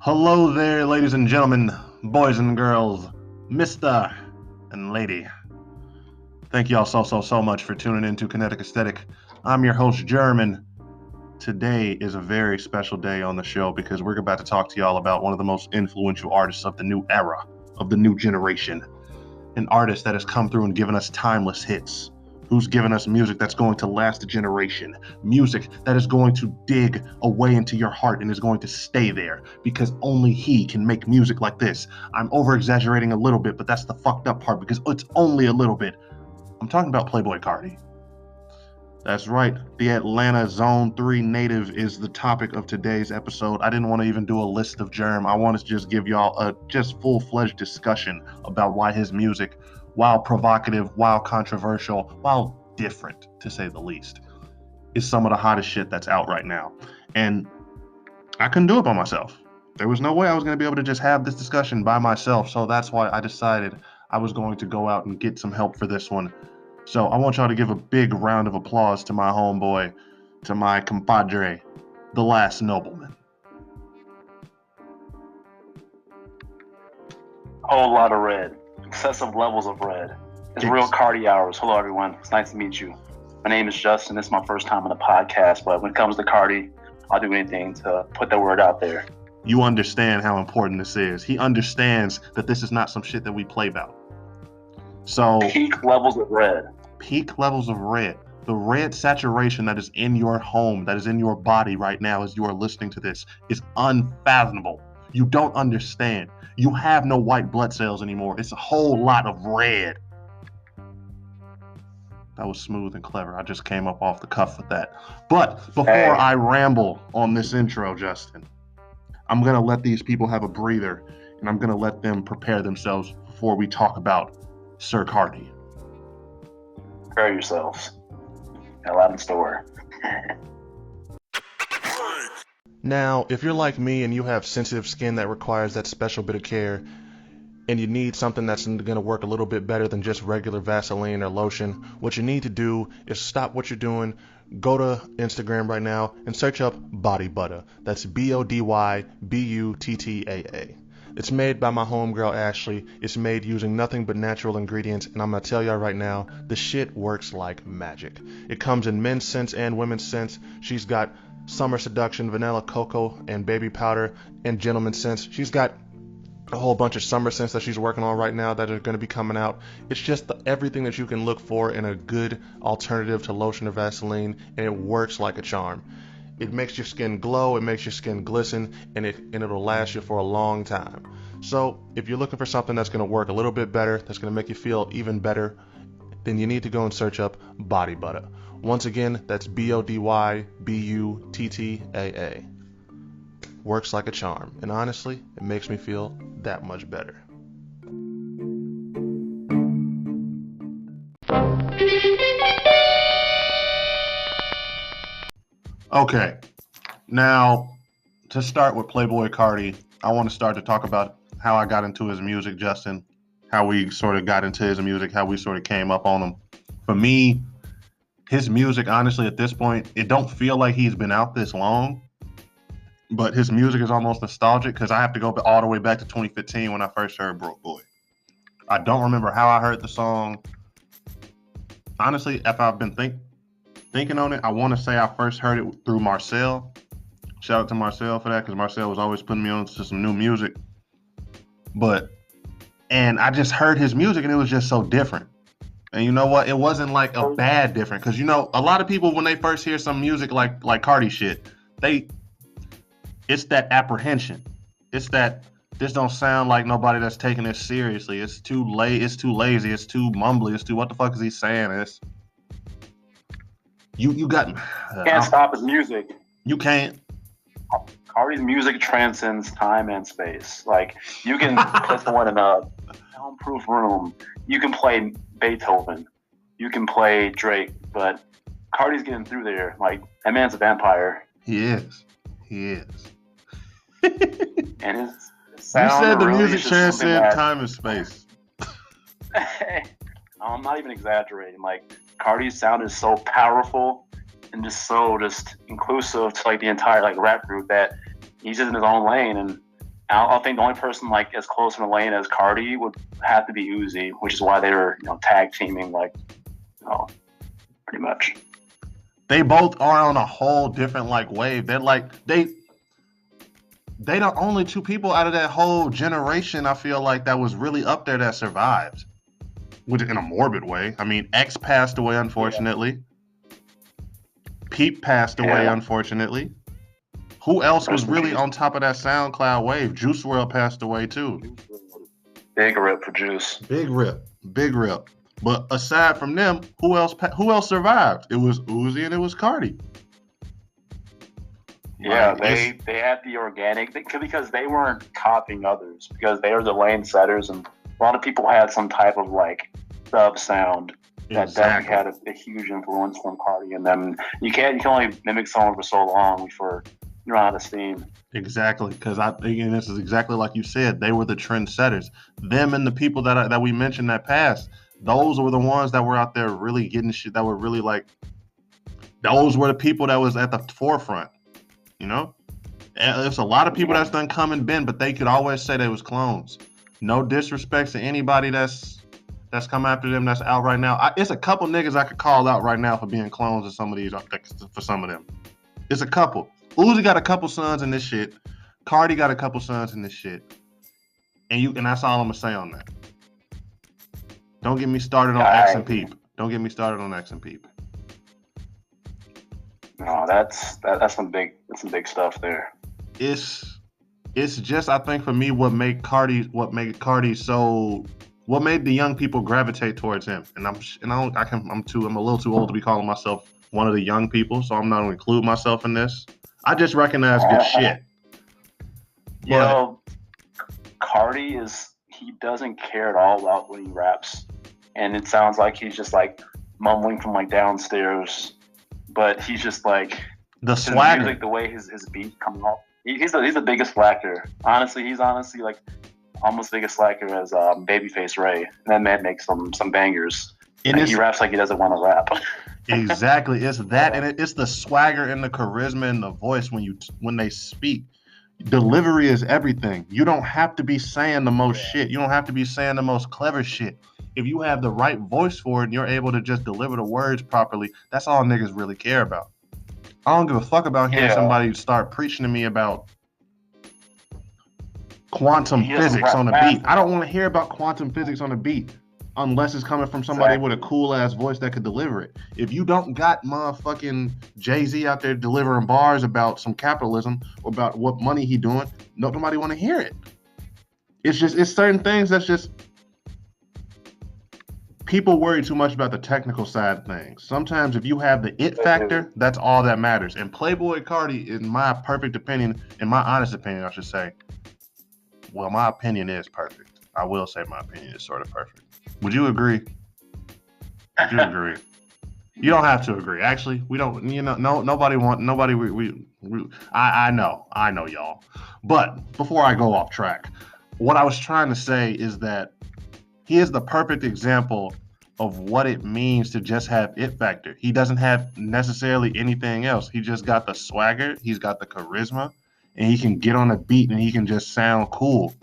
Hello there, ladies and gentlemen, boys and girls, Mr. and Lady. Thank you all so much for tuning in to Kinetic Aesthetic. I'm your host, German. Today is a very special day on the show because we're about to talk to y'all about one of the most influential artists of the new era, of the new generation. An artist that has come through and given us timeless hits. Who's given us music that's going to last a generation, music that is going to dig away into your heart and is going to stay there because only he can make music like this. I'm over exaggerating a little bit, but that's the fucked up part because it's only a little bit. I'm talking about Playboi Carti. That's right, the Atlanta Zone 3 native is the topic of today's episode. I didn't want to even do a list of germ. I wanted to just give y'all a just full-fledged discussion about why his music, while provocative, while controversial, while different, to say the least, is some of the hottest shit that's out right now. And I couldn't do it by myself. There was no way I was going to be able to just have this discussion by myself. So that's why I decided I was going to go out and get some help for this one. So I want y'all to give a big round of applause to my homeboy, to my compadre, the last nobleman. Whole lot of red. Excessive levels of red. It's real Carti hours. Hello, everyone. It's nice to meet you. My name is Justin. This is my first time on the podcast, but when it comes to Carti, I'll do anything to put the word out there. You understand how important this is. He understands that this is not some shit that we play about. So peak levels of red. Peak levels of red. The red saturation that is in your home, that is in your body right now as you are listening to this, is unfathomable. You don't understand. You have no white blood cells anymore. It's a whole lot of red. That was smooth and clever. I just came up off the cuff with that. But before I ramble on this intro, Justin, I'm going to let these people have a breather, and I'm going to let them prepare themselves before we talk about Sir Cartier. Prepare yourselves. Got a lot in store. Now, if you're like me and you have sensitive skin that requires that special bit of care, and you need something that's going to work a little bit better than just regular Vaseline or lotion, what you need to do is stop what you're doing, go to Instagram right now, and search up Body Butter. That's BODYBUTTAA. It's made by my homegirl Ashley. It's made using nothing but natural ingredients, and I'm going to tell y'all right now, the shit works like magic. It comes in men's scents and women's scents. She's got summer seduction, vanilla cocoa, and baby powder, and gentleman's scents. She's got a whole bunch of summer scents that she's working on right now that are going to be coming out. It's just everything that you can look for in a good alternative to lotion or Vaseline, and it works like a charm. It makes your skin glow, it makes your skin glisten, and it'll last you for a long time. So if you're looking for something that's going to work a little bit better, that's going to make you feel even better, then you need to go and search up Body Butter. Once again, that's BODYBUTTAA. Works like a charm, and honestly, it makes me feel that much better. Okay, now to start with Playboi Carti, I want to start to talk about how I got into his music, Justin, how we sort of got into his music, how we sort of came up on him. For me, his music, honestly, at this point, it don't feel like he's been out this long, but his music is almost nostalgic because I have to go all the way back to 2015 when I first heard Broke Boy. I don't remember how I heard the song. Honestly, if I've been thinking on it, I want to say I first heard it through Marcel. Shout out to Marcel for that because Marcel was always putting me on to some new music. And I just heard his music and it was just so different. And you know what? It wasn't like a bad different because, you know, a lot of people when they first hear some music like Carti shit, it's that apprehension. It's that this don't sound like nobody that's taking this seriously. It's too late. It's too lazy. It's too mumbly. It's too what the fuck is he saying? It's you got can't stop his music. You can't. Carti's music transcends time and space. Like you can put someone in a soundproof room. You can play Beethoven. You can play Drake, but Carti's getting through there. Like that man's a vampire. He is. And his sound. You said the really music transcends time and space. I'm not even exaggerating. Like Carti's sound is so powerful and just inclusive to like the entire like rap group that he's just in his own lane and I think the only person like as close in the lane as Carti would have to be Uzi, which is why they were tag teaming like pretty much. They both are on a whole different like wave. They're like they the only two people out of that whole generation I feel like that was really up there that survived, which in a morbid way. I mean, X passed away unfortunately. Yeah. Peep passed away unfortunately. Who else was really on top of that SoundCloud wave? Juice WRLD passed away too. Big rip for Juice. Big rip. But aside from them, who else survived? It was Uzi and it was Carti. Yeah, they had the organic because they weren't copying others because they were the lane setters, and a lot of people had some type of like dub sound that definitely had a huge influence from Carti and them. You can only mimic someone for so long before you run out of steam. Exactly, because and this is exactly like you said. They were the trendsetters. Them and the people that we mentioned that passed. Those were the ones that were out there really getting shit. That were really like. Those were the people that was at the forefront. You know, and there's a lot of people that's done come and been, but they could always say they was clones. No disrespect to anybody that's come after them that's out right now. It's a couple niggas I could call out right now for being clones of some of these. For some of them, it's a couple. Uzi got a couple sons in this shit. Carti got a couple sons in this shit. And that's all I'm gonna say on that. Don't get me started on X and Peep. No, that's some big stuff there. It's just I think for me what made Carti so what made the young people gravitate towards him. And I'm a little too old to be calling myself one of the young people, so I'm not gonna include myself in this. I just recognize good shit. Carti he doesn't care at all about when he raps, and it sounds like he's just like mumbling from like downstairs, but he's just like the swagger, music, the way his beat coming off. He's the biggest slacker. Honestly, he's like almost the biggest slacker as Babyface Ray. And that man makes some bangers. And he raps like he doesn't want to rap. Exactly, it's that, and it's the swagger and the charisma and the voice when they speak. Delivery is everything. You don't have to be saying the most shit. You don't have to be saying the most clever shit. If you have the right voice for it and you're able to just deliver the words properly, that's all niggas really care about. I don't give a fuck about hearing somebody start preaching to me about quantum physics on a beat. I don't want to hear about quantum physics on a beat unless it's coming from somebody with a cool ass voice that could deliver it. If you don't got motherfucking Jay-Z out there delivering bars about some capitalism or about what money he doing, nobody want to hear it. It's certain things that's just people worry too much about the technical side of things. Sometimes if you have the it factor, that's all that matters. And Playboi Carti, in my honest opinion, I should say, well, my opinion is perfect. I will say my opinion is sort of perfect. Would you agree? Would you agree? You don't have to agree. Actually, we don't. I know, y'all. But before I go off track, what I was trying to say is that he is the perfect example of what it means to just have it factor. He doesn't have necessarily anything else. He just got the swagger. He's got the charisma, and he can get on a beat and he can just sound cool.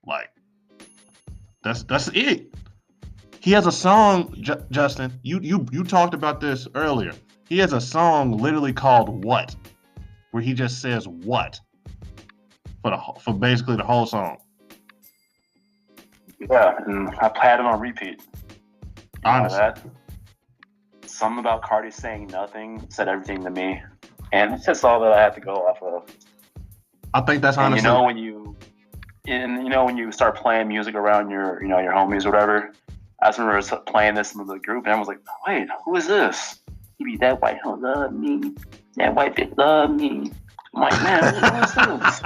Like. That's it. He has a song, Justin. You talked about this earlier. He has a song literally called "What," where he just says "what" for basically the whole song. Yeah, and I had it on repeat. Honestly, something about Carti saying nothing said everything to me, and it's just all that I have to go off of. I think that's honestly. When you start playing music around your homies or whatever, I just remember playing this in the group, and I was like, wait, who is this? He be that white hoe love me, that white bitch love me. I'm like, man, who is this?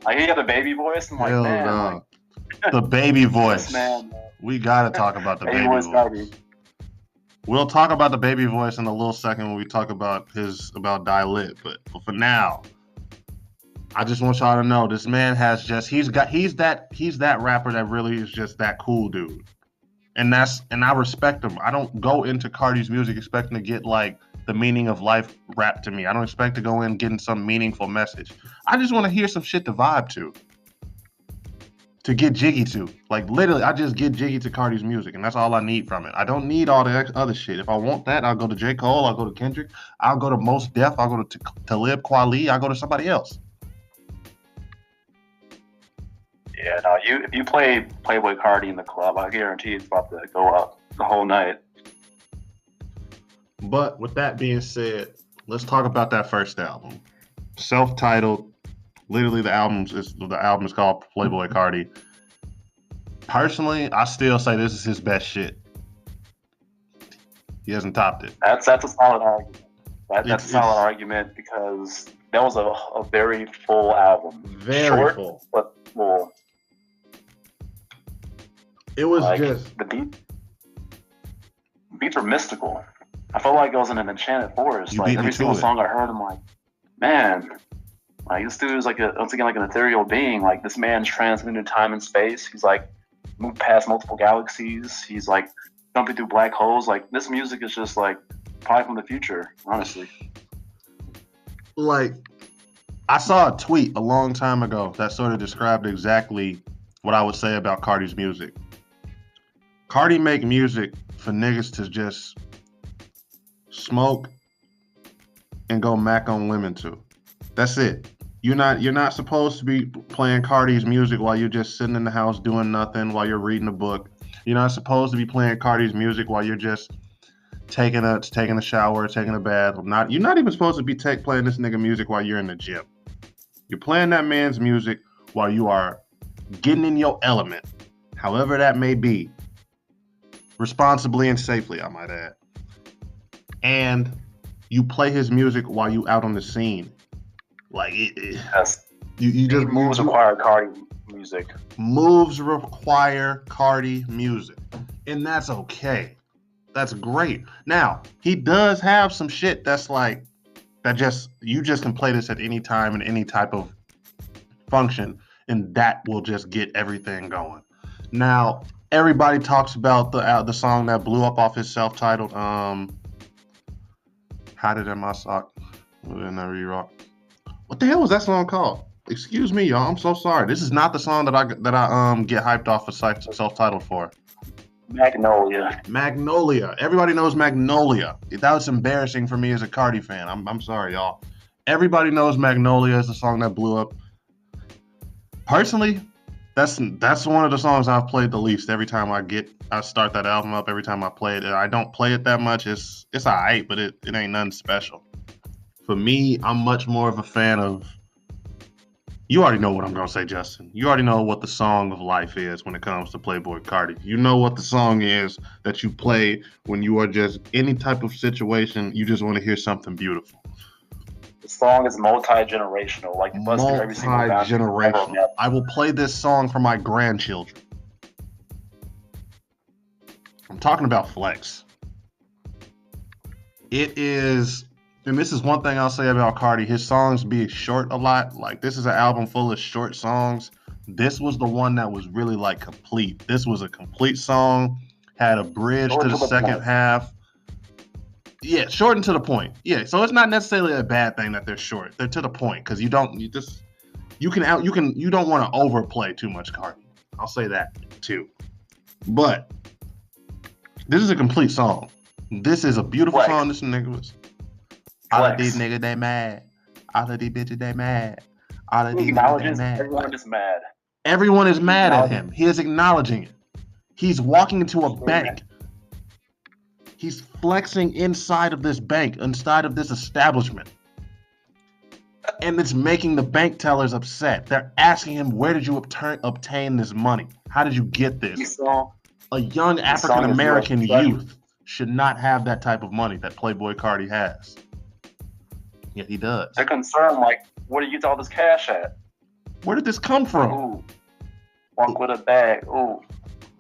Like he got the baby voice. I'm like, hell man, no. The baby voice. Man, we gotta talk about the baby voice. We'll talk about the baby voice in a little second when we talk about Die Lit, but for now. I just want y'all to know this man has he's that rapper that really is just that cool dude. And I respect him. I don't go into Carti's music expecting to get like the meaning of life rap to me. I don't expect to go in getting some meaningful message. I just want to hear some shit to vibe to get jiggy to. Like literally, I just get jiggy to Carti's music, and that's all I need from it. I don't need all the other shit. If I want that, I'll go to J. Cole, I'll go to Kendrick, I'll go to Mos Def, I'll go to Talib Kweli, I'll go to somebody else. Yeah, no, if you play Playboi Carti in the club, I guarantee it's about to go up the whole night. But with that being said, let's talk about that first album. Self-titled. Literally the album is called Playboi Carti. Personally, I still say this is his best shit. He hasn't topped it. That's a solid argument. That's a solid argument because that was a very full album. Very short, full. But full. It was like, just the beats were mystical. I felt like I was in an enchanted forest. Like every single song I heard, I'm like, man, like this dude is like once again like an ethereal being. Like this man's transcended time and space. He's like moved past multiple galaxies. He's like jumping through black holes. Like this music is just like probably from the future, honestly. Like I saw a tweet a long time ago that sort of described exactly what I would say about Carti's music. Carti make music for niggas to just smoke and go mac on women too. That's it. You're not supposed to be playing Carti's music while you're just sitting in the house doing nothing, while you're reading a book. You're not supposed to be playing Carti's music while you're just taking a shower, taking a bath. You're not even supposed to be playing this nigga music while you're in the gym. You're playing that man's music while you are getting in your element, however that may be. Responsibly and safely, I might add. And you play his music while you out on the scene. Like yes. you just moves require Carti music. Moves require Carti music. And that's okay. That's great. Now, he does have some shit that's like you just can play this at any time in any type of function, and that will just get everything going. Now, everybody talks about the song that blew up off his self-titled How Did In My Sock? What the hell was that song called? Excuse me, y'all. I'm so sorry. This is not the song that I get hyped off of self-titled for. Magnolia. Everybody knows Magnolia. That was embarrassing for me as a Carti fan. I'm sorry, y'all. Everybody knows Magnolia is the song that blew up. Personally, that's one of the songs I've played the least. Every time I start that album up, every time I play it, I don't play it that much. It's alright, but it ain't nothing special. For me, I'm much more of a fan of. You already know what I'm gonna say, Justin. You already know what the song of life is when it comes to Playboi Carti. You know what the song is that you play when you are just any type of situation. You just want to hear something beautiful. The song is multi-generational. Like multi-generational. I will play this song for my grandchildren. I'm talking about Flex. It is, and this is one thing I'll say about Carti. His songs be short a lot. Like this is an album full of short songs. This was the one that was really like complete. This was a complete song. Had a bridge to the second half. Yeah, short and to the point. Yeah, so it's not necessarily a bad thing that they're short. They're to the point because you don't want to overplay too much Carti. I'll say that too. But this is a complete song. This is a beautiful song. This nigga was. All of these niggas they mad. All of these bitches they mad. All of these niggas they mad. Everyone is mad. Everyone is mad at him. He is acknowledging it. He's walking into a bank. He's flexing inside of this bank, inside of this establishment. And it's making the bank tellers upset. They're asking him, where did you obtain this money? How did you get this? A young African-American youth should not have that type of money that Playboi Carti has. Yet he does. They're concerned, like, where did you get all this cash at? Where did this come from? Ooh. Walk with a bag. Ooh.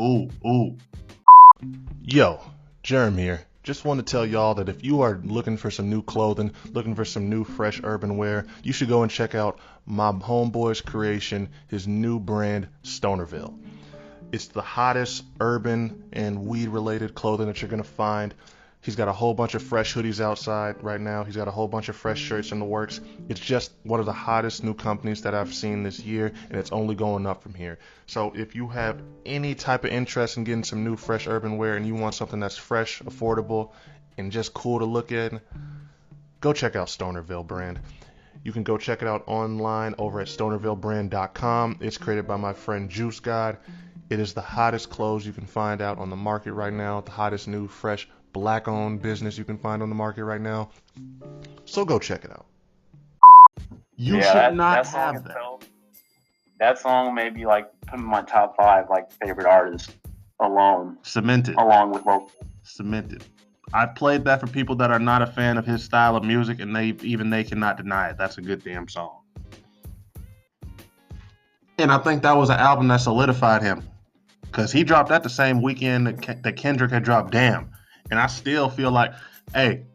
Ooh, ooh. Yo, Jerem here. Just want to tell y'all that if you are looking for some new clothing, looking for some new fresh urban wear, you should go and check out my homeboy's creation, his new brand, Stonerville. It's the hottest urban and weed-related clothing that you're going to find. He's got a whole bunch of fresh hoodies outside right now. He's got a whole bunch of fresh shirts in the works. It's just one of the hottest new companies that I've seen this year, and it's only going up from here. So if you have any type of interest in getting some new fresh urban wear and you want something that's fresh, affordable, and just cool to look at, go check out Stonerville brand. You can go check it out online over at stonervillebrand.com. It's created by my friend Juice God. It is the hottest clothes you can find out on the market right now, the hottest new, fresh, black-owned business you can find on the market right now. So go check it out. You should not have that. Itself, that song may be like put in my top 5 like favorite artists alone. Cemented. Along with local. Cemented. I played that for people that are not a fan of his style of music, and they cannot deny it. That's a good damn song. And I think that was an album that solidified him, because he dropped that the same weekend that Kendrick had dropped Damn. And I still feel like, hey,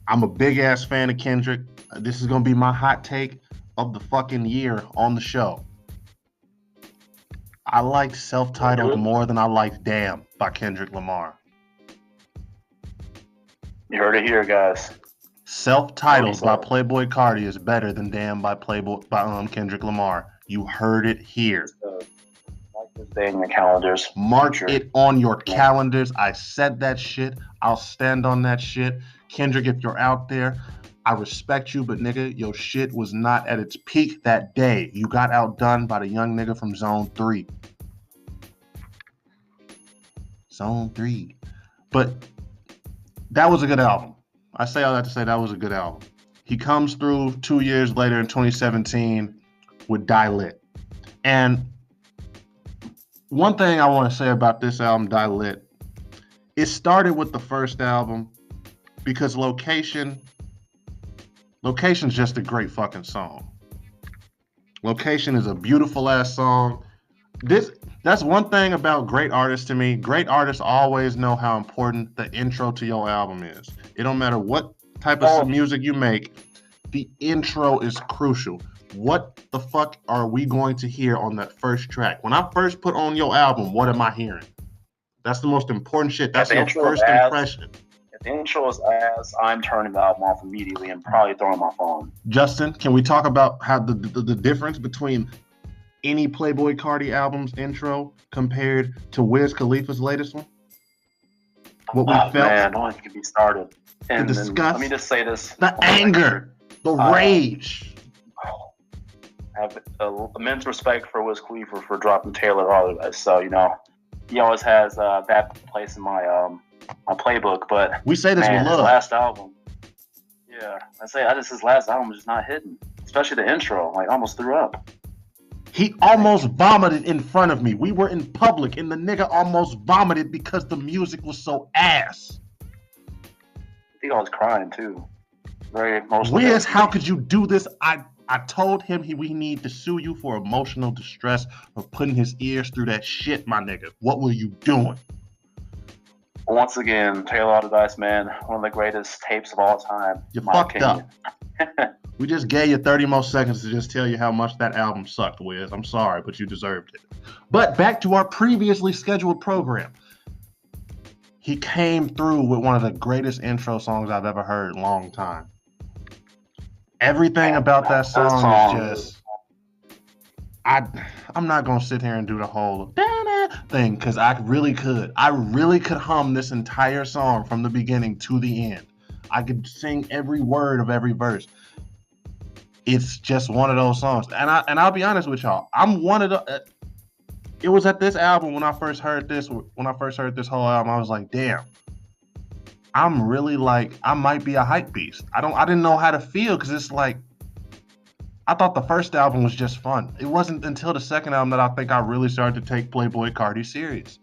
I'm a big ass fan of Kendrick. This is gonna be my hot take of the fucking year on the show. I liked Self-Titled more than I liked Damn by Kendrick Lamar. You heard it here, guys. Self-Titled by Playboi Carti is better than Damn by Kendrick Lamar. You heard it here. Mark this day in your calendars. Mark it on your calendars. I said that shit. I'll stand on that shit. Kendrick, if you're out there, I respect you, but nigga, your shit was not at its peak that day. You got outdone by the young nigga from Zone 3. Zone 3. But that was a good album. I say all that to say that was a good album. He comes through 2 years later in 2017 with Die Lit. And one thing I want to say about this album, Die Lit, it started with the first album because Location's just a great fucking song. Location is a beautiful ass song. That's one thing about great artists to me. Great artists always know how important the intro to your album is. It don't matter what type of music you make, the intro is crucial. What the fuck are we going to hear on that first track? When I first put on your album, what am I hearing? That's the most important shit. That's your first impression. If the intro is ass, I'm turning the album off immediately and probably throwing my phone. Justin, can we talk about how the difference between any Playboi Carti album's intro compared to Wiz Khalifa's latest one? What we felt? Man, don't even get me started. The disgust. Let me just say this. The anger. The rage. I have immense respect for Wiz Khalifa for dropping Taylor Holiday. So, he always has that place in my my playbook. But we say this with love. His last album. Yeah, his last album is just not hitting. Especially the intro. Like, I almost threw up. He almost vomited in front of me. We were in public, and the nigga almost vomited because the music was so ass. I think I was crying, too. Very emotional. Wiz, how could you do this? I told him we need to sue you for emotional distress for putting his ears through that shit, my nigga. What were you doing? Once again, Taylor Holiday, man, one of the greatest tapes of all time. You fucked up. We just gave you 30 more seconds to just tell you how much that album sucked, Wiz. I'm sorry, but you deserved it. But back to our previously scheduled program. He came through with one of the greatest intro songs I've ever heard in a long time. Everything about that song is just... I'm not going to sit here and do the whole thing, because I really could. I really could hum this entire song from the beginning to the end. I could sing every word of every verse. It's just one of those songs. And I'll be honest with y'all. I'm one of the... It was at this album when I first heard this whole album, I was like, damn. I'm really like, I might be a hype beast. I didn't know how to feel, because it's like, I thought the first album was just fun. It wasn't until the second album that I think I really started to take Playboi Carti serious.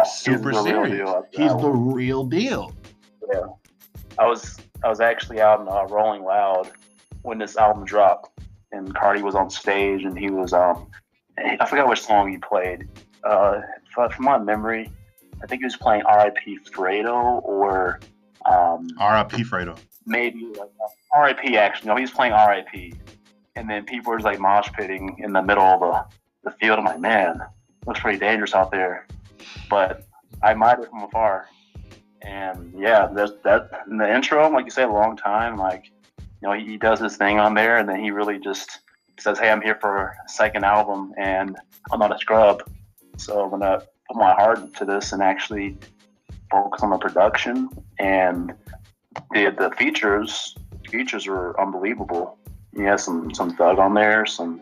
Super serious. He's the real deal. Yeah. I was actually out in Rolling Loud when this album dropped, and Carti was on stage, and he was, I forgot which song he played. From my memory, I think he was playing R.I.P. Fredo or... R.I.P. Fredo. Maybe like R.I.P. actually. No, he was playing R.I.P. And then people were just like mosh pitting in the middle of the field. I'm like, man, looks pretty dangerous out there. But I admired it from afar. And yeah, there's that in the intro, like you say, a long time. Like, you know, he does his thing on there, and then he really just says, "Hey, I'm here for a second album, and I'm not a scrub, so I'm gonna put my heart into this and actually focus on the production." And the features. Features were unbelievable. He has some Thug on there, some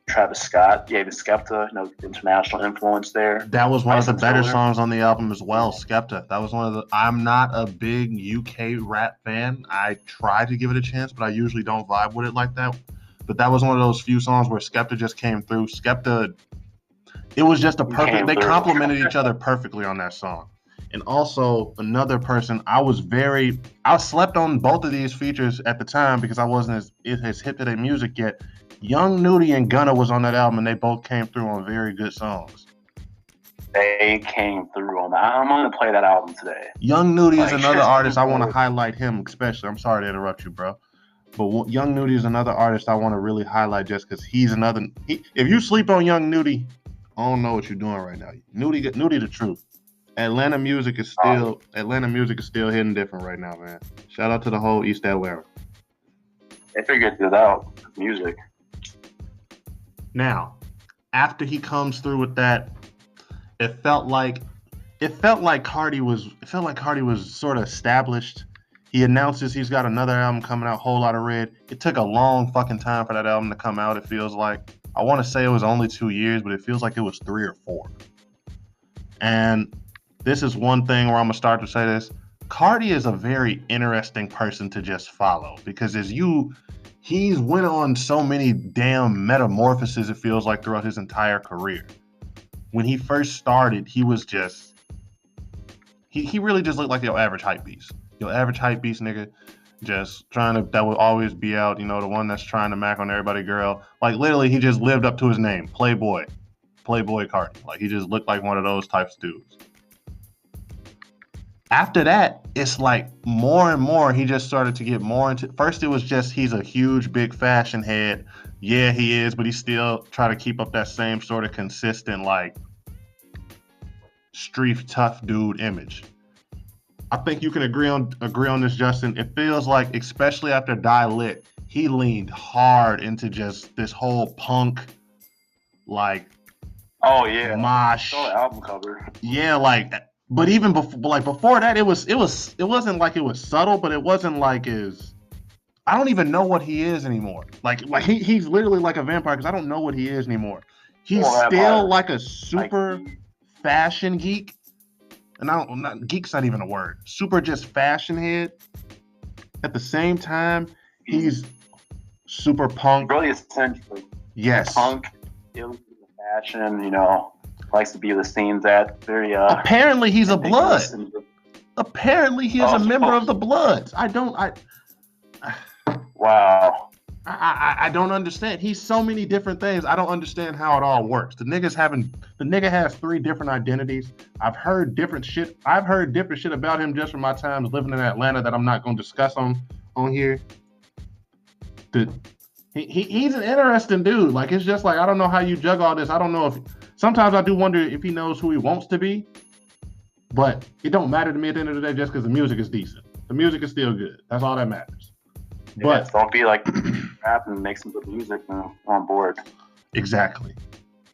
Travis Scott, even Skepta, you know, international influence there. That was one of the better Tiller. songs on the album as well, Skepta. That was one of the. I'm not a big UK rap fan. I try to give it a chance, but I usually don't vibe with it like that. But that was one of those few songs where Skepta just came through. Skepta, it was just a perfect. They complemented each other perfectly on that song. And also another person, I slept on both of these features at the time because I wasn't as hip to their music yet. Young Nudie and Gunna was on that album, and they both came through on very good songs. They came through on that. I'm going to play that album today. Young Nudie is another artist I want to highlight him, especially. I'm sorry to interrupt you, bro. But Young Nudie is another artist I want to really highlight just because he's another. If you sleep on Young Nudie, I don't know what you're doing right now. Nudie the truth. Atlanta music is still hitting different right now, man. Shout out to the whole East Atlanta. They figured it out. Music. Now, after he comes through with that, it felt like Carti was sort of established. He announces he's got another album coming out, Whole Lotta Red. It took a long fucking time for that album to come out. It feels like, I want to say it was only 2 years, but it feels like it was 3 or 4. And this is one thing where I'm gonna start to say this. Carti is a very interesting person to just follow because he's went on so many damn metamorphoses, it feels like, throughout his entire career. When he first started, he was just he really just looked like your average hype beast. Your average hype beast nigga, just that will always be out, you know, the one that's trying to mac on everybody girl. Like literally he just lived up to his name, Playboi Carti. Like he just looked like one of those types of dudes. After that, it's like more and more he just started to get more into. First, it was just he's a huge, big fashion head. Yeah, he is, but he still try to keep up that same sort of consistent, like, street tough dude image. I think you can agree on this, Justin. It feels like, especially after Die Lit, he leaned hard into just this whole punk, like, oh yeah, mosh. Saw the album cover. Yeah, like. But even before that, it wasn't like it was subtle, but it wasn't like I don't even know what he is anymore. Like he's literally like a vampire because I don't know what he is anymore. He's still like a super fashion geek, and geek's not even a word. Super just fashion head. At the same time, he's super punk. Really essentially. Yes. Punk, fashion, you know. Likes to be the scenes at very apparently he's a blood. Apparently he is a member of the Bloods. Wow. I don't understand. He's so many different things. I don't understand how it all works. The nigga has 3 different identities. I've heard different shit about him just from my times living in Atlanta that I'm not going to discuss on here. He's an interesting dude. Like, it's just like, I don't know how you juggle all this. I don't know if sometimes I do wonder if he knows who he wants to be, but it don't matter to me at the end of the day just because the music is decent. The music is still good. That's all that matters. Yeah, but don't be like rap and make some good music and I'm on board. Exactly.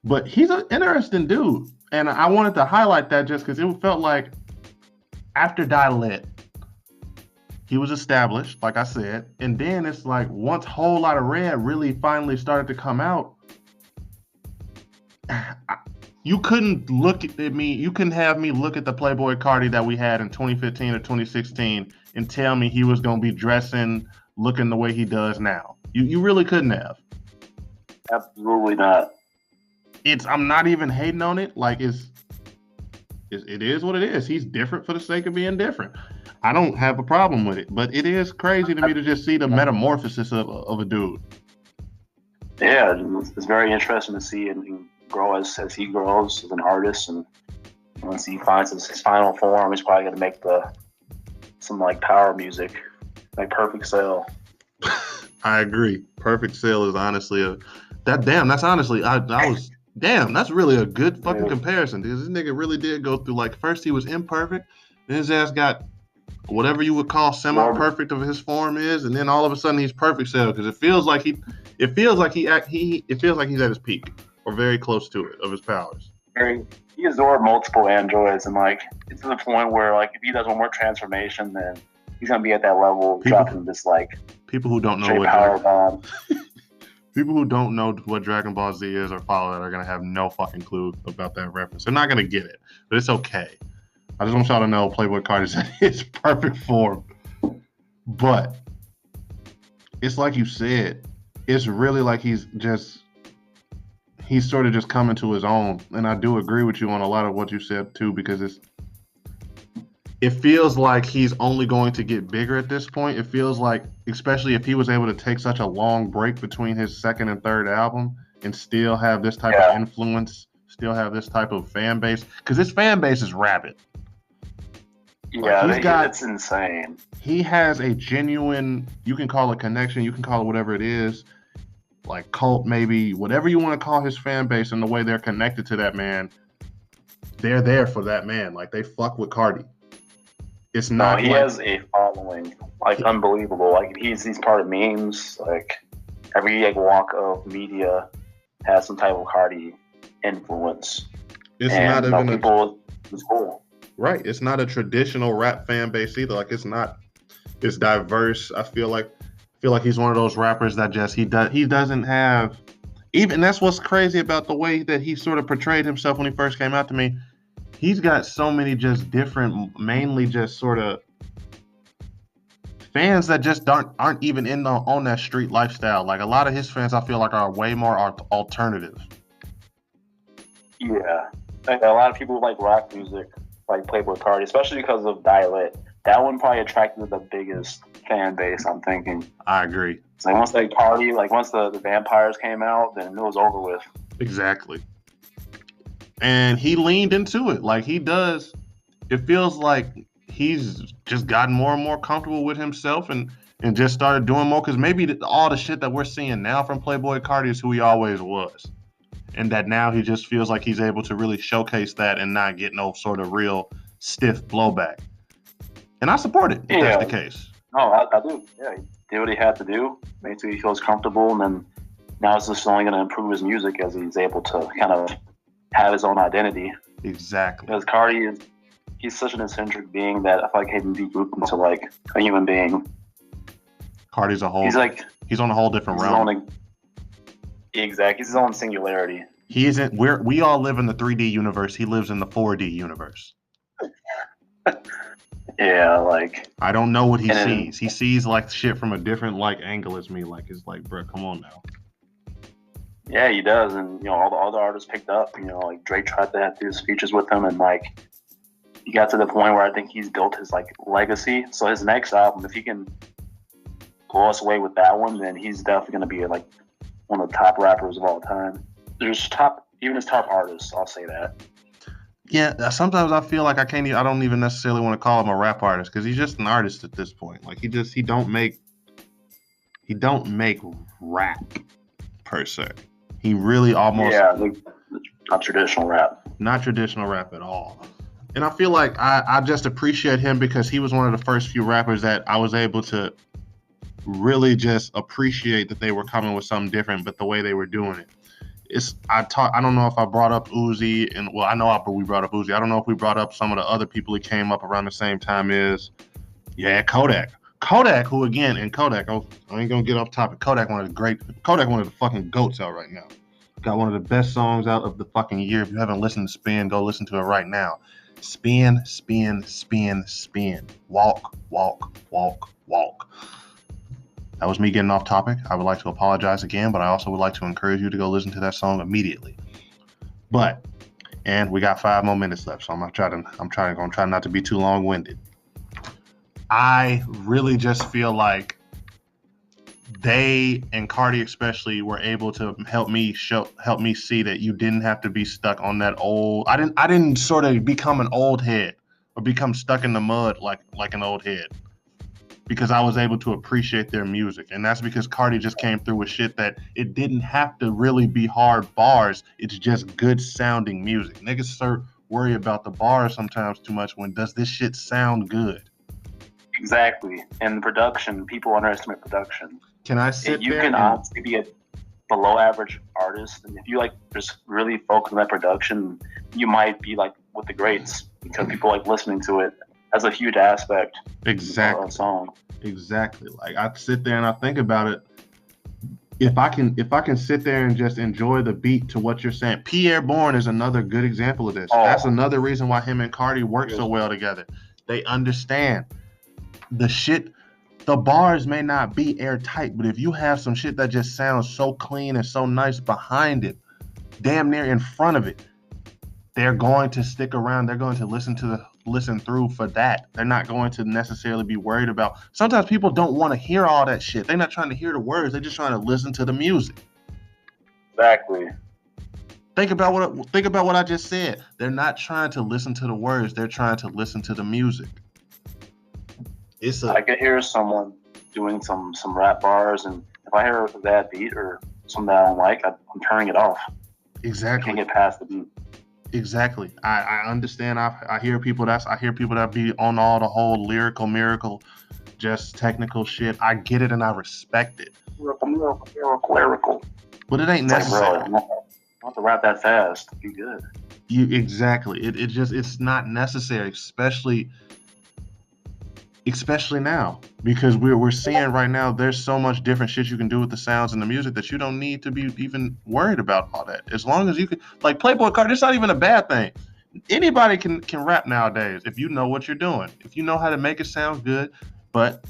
But he's an interesting dude. And I wanted to highlight that just because it felt like after Die Lit, he was established, like I said. And then it's like once Whole Lotta Red really finally started to come out, you couldn't you couldn't have me look at the Playboi Carti that we had in 2015 or 2016 and tell me he was going to be dressing, looking the way he does now. You really couldn't have. Absolutely not. I'm not even hating on it. Like it is what it is. He's different for the sake of being different. I don't have a problem with it, but it is crazy to me to just see the metamorphosis of a dude. Yeah, it's very interesting to see and grow as he grows as an artist, and once he finds his final form, he's probably gonna make some like power music, like Perfect Cell. I agree. Perfect Cell is honestly that's really a good fucking comparison because this nigga really did go through, like, first he was imperfect, then his ass got whatever you would call semi-perfect of his form is, and then all of a sudden he's perfect cell because it feels like he's at his peak or very close to it of his powers. He absorbed multiple androids, and like it's to the point where like if he does one more transformation, then he's gonna be at that level of dropping this like people who don't know what power bomb. People who don't know what Dragon Ball Z is or follow it are gonna have no fucking clue about that reference. They're not gonna get it, but it's okay. I just want y'all to know Playboi Carti's in his perfect form. But it's like you said, it's really like he's sort of just coming to his own. And I do agree with you on a lot of what you said too, because it feels like he's only going to get bigger at this point. It feels like, especially if he was able to take such a long break between his second and third album and still have this type of influence, still have this type of fan base, because his fan base is rabid. Yeah, it's insane. He has a genuine, you can call it connection, you can call it whatever it is, like cult maybe, whatever you want to call his fan base and the way they're connected to that man. They're there for that man. Like, they fuck with Carti. It's not. He has a following, like unbelievable. Like he's part of memes. Like every walk of media has some type of Carti influence. It's not even people. It's cool. Right. It's not a traditional rap fan base either. Like it's diverse. I feel like he's one of those rappers that just he doesn't have, even that's what's crazy about the way that he sort of portrayed himself when he first came out to me. He's got so many just different, mainly just sort of fans that just aren't even on that street lifestyle. Like a lot of his fans, I feel like are way more alternative. Yeah, like a lot of people like rock music, like Playboi Carti, especially because of Dialect. That one probably attracted the biggest fan base, I'm thinking. I agree. It's like once they Carti, like once the vampires came out, then it was over with. Exactly. And he leaned into it like he does. It feels like he's just gotten more and more comfortable with himself and just started doing more, because maybe all the shit that we're seeing now from Playboi Carti is who he always was. And that now he just feels like he's able to really showcase that and not get no sort of real stiff blowback. And I support it if that's the case. No, I do. Yeah, he did what he had to do. Made sure he feels comfortable, and then now it's just only going to improve his music as he's able to kind of have his own identity. Exactly. Because Carti he's such an eccentric being that I feel like he can be grouped into like a human being. Carti's he's on a whole different realm. Exactly. He's his own singularity. He isn't. We all live in the 3D universe. He lives in the 4D universe. Yeah, like I don't know what he sees. He sees like shit from a different like angle as me. Like it's like, bro, come on now. Yeah, he does, and all the artists picked up. Like Drake tried to do his features with him, and like he got to the point where I think he's built his like legacy. So his next album, if he can blow us away with that one, then he's definitely gonna be like one of the top rappers of all time. Even his top artists, I'll say that. Yeah, sometimes I feel like I don't even necessarily want to call him a rap artist, because he's just an artist at this point. Like he don't make rap per se. He really almost like, not traditional rap. Not traditional rap at all. And I feel like I just appreciate him because he was one of the first few rappers that I was able to really just appreciate that they were coming with something different, but the way they were doing it. I don't know if I brought up Uzi, and well, I know we brought up Uzi. I don't know if we brought up some of the other people who came up around the same time as, Kodak. Kodak, who again, and Kodak, I ain't gonna get off topic. Kodak, one of the fucking GOATs out right now. Got one of the best songs out of the fucking year. If you haven't listened to Spin, go listen to it right now. Spin, spin, spin, spin. Walk, walk, walk, walk. That was me getting off topic. I would like to apologize again, but I also would like to encourage you to go listen to that song immediately. And we got 5 more minutes left, so I'm gonna try not to be too long-winded. I really just feel like they, and Carti especially, were able to help me see that you didn't have to be stuck on that old. I didn't sort of become an old head or become stuck in the mud like an old head, because I was able to appreciate their music. And that's because Carti just came through with shit that it didn't have to really be hard bars. It's just good sounding music. Niggas worry about the bars sometimes too much when does this shit sound good? Exactly. And production, people underestimate production. Can I sit You there can and honestly be a below average artist, and if you like just really focus on that production, you might be like with the greats because people like listening to it. That's a huge aspect of exactly, a song. exactly. Like I sit there and I think about it. If I can sit there and just enjoy the beat to what you're saying. Pierre Bourne is another good example of this. That's Oh, another reason why him and Cardi work so well together. They understand the shit. The bars may not be airtight, but if you have some shit that just sounds so clean and so nice behind it, damn near in front of it, they're going to stick around. They're going to listen through for that. They're not going to necessarily be worried about. Sometimes people don't want to hear all that shit. They're not trying to hear the words. They're just trying to listen to the music. exactly. Think about what I just said. They're not trying to listen to the words. They're trying to listen to the music. I could hear someone doing some rap bars, and if I hear a bad beat or something that I don't like, I'm turning it off. Exactly. I can't get past the beat. Exactly. I understand. I hear people that be on all the whole lyrical miracle, just technical shit. I get it and I respect it. Lyrical. But it ain't necessary. Like, bro, I don't have to rap that fast. Be good. Exactly. It's not necessary, especially now, because we're seeing right now there's so much different shit you can do with the sounds and the music that you don't need to be even worried about all that. As long as you can, like Playboi Carti, it's not even a bad thing. Anybody can rap nowadays if you know what you're doing. If you know how to make it sound good, but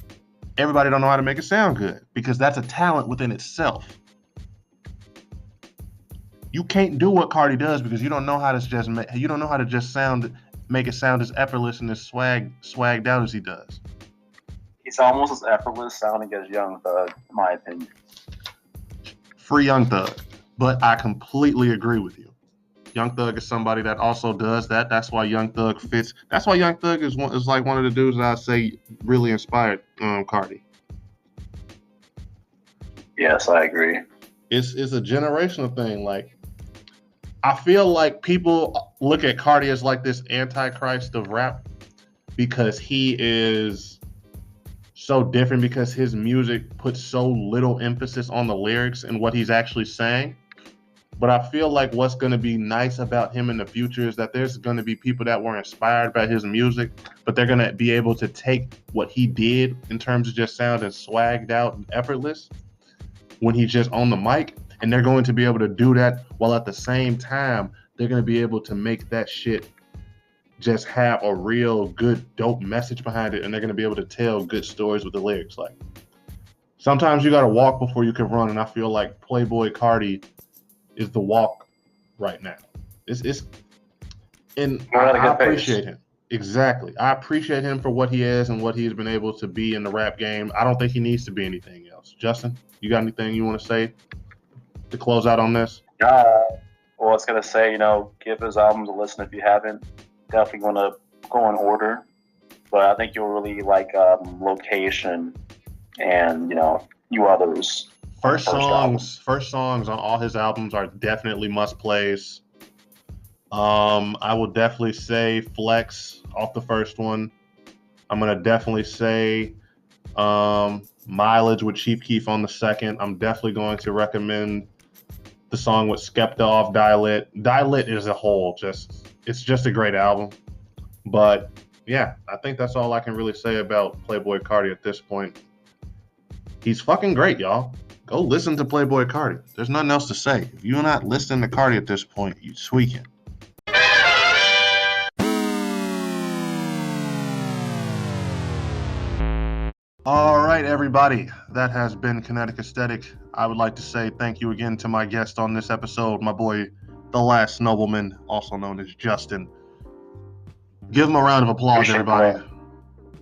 everybody don't know how to make it sound good because that's a talent within itself. You can't do what Carti does because you don't know how to just make it sound as effortless and as swagged out as he does. He's almost as effortless sounding as Young Thug, in my opinion. Free Young Thug, but I completely agree with you. Young Thug is somebody that also does that. That's why Young Thug fits. That's why Young Thug is like one of the dudes that I say really inspired Carti. Yes, I agree. It's a generational thing. Like I feel like people look at Carti as like this antichrist of rap because he is so different because his music puts so little emphasis on the lyrics and what he's actually saying. But I feel like what's going to be nice about him in the future is that there's going to be people that were inspired by his music, but they're going to be able to take what he did in terms of just sounding swagged out and effortless when he's just on the mic, and they're going to be able to do that while at the same time they're going to be able to make that shit just have a real good dope message behind it, and they're going to be able to tell good stories with the lyrics. Like sometimes you got to walk before you can run, and I feel like Playboi Carti is the walk right now. I appreciate him. Exactly. I appreciate him for what he is and what he's been able to be in the rap game. I don't think he needs to be anything else. Justin, you got anything you want to say to close out on this? Well, I was going to say, give his albums a listen if you haven't. Definitely going to go in order. But I think you'll really like Location and, you others. First songs on all his albums are definitely must plays. I will definitely say Flex off the first one. I'm gonna definitely say Mileage with Chief Keef on the second. I'm definitely going to recommend the song with Skepta off Die Lit as a whole, it's just a great album. But yeah, I think that's all I can really say about Playboi Carti at this point. He's fucking great, y'all. Go listen to Playboi Carti. There's nothing else to say. If you're not listening to Carti at this point, you're tweaking. All right, everybody. That has been Kinetic Aesthetic. I would like to say thank you again to my guest on this episode, my boy, the Last Nobleman, also known as Justin. Give him a round of applause, everybody.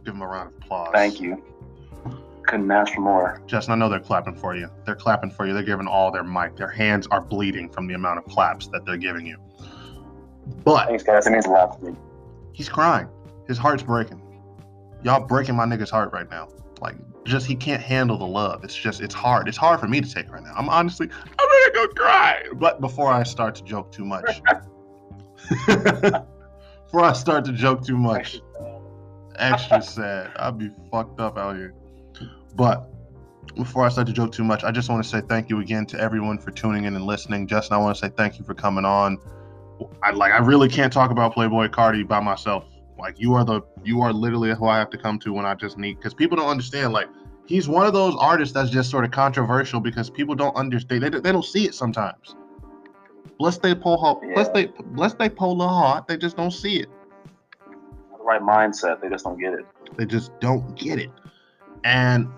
Give him a round of applause. Thank you. Couldn't ask for more. Justin, I know they're clapping for you. They're clapping for you. They're giving all their mic. Their hands are bleeding from the amount of claps that they're giving you. But thanks, guys. It means a lot to me. He's crying. His heart's breaking. Y'all breaking my nigga's heart right now. Like, just he can't handle the love. It's hard. It's hard for me to take right now. I'm gonna go cry. But before I start to joke too much, Extra sad. I'd be fucked up out here. But before I start to joke too much, I just want to say thank you again to everyone for tuning in and listening. Justin, I want to say thank you for coming on. I really can't talk about Playboi Carti by myself. Like you are literally who I have to come to when I just need, because people don't understand. Like he's one of those artists that's just sort of controversial because people don't understand. They don't see it sometimes. Bless they polar heart. They just don't see it. The right mindset. They just don't get it. They just don't get it. And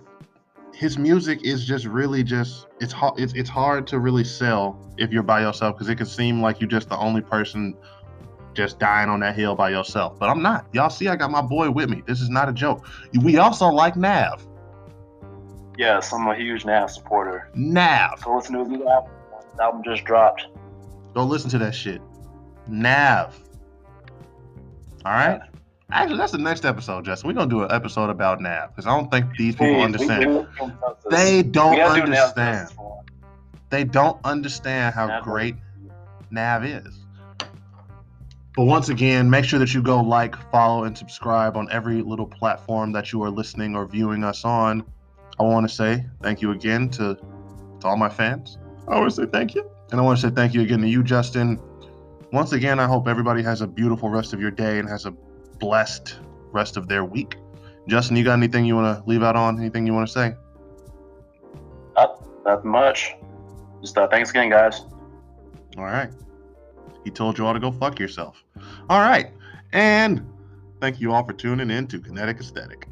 his music is just really it's hard to really sell if you're by yourself, because it can seem like you're just the only person just dying on that hill by yourself. But I'm not. Y'all see, I got my boy with me. This is not a joke. We also like Nav. Yes, I'm a huge Nav supporter. Nav. So listen to his new album. His album just dropped. Go listen to that shit. Nav. All right. Actually, that's the next episode, Justin. We're gonna do an episode about Nav because I don't think these people understand. They don't understand. They don't understand how great Nav is. But once again, make sure that you go like, follow, and subscribe on every little platform that you are listening or viewing us on. I want to say thank you again to all my fans. I want to say thank you. And I want to say thank you again to you, Justin. Once again, I hope everybody has a beautiful rest of your day and has a blessed rest of their week. Justin, you got anything you want to leave out on? Anything you want to say? Not much. Just thanks again, guys. All right. He told you all to go fuck yourself. All right. And thank you all for tuning in to Kinetic Aesthetic.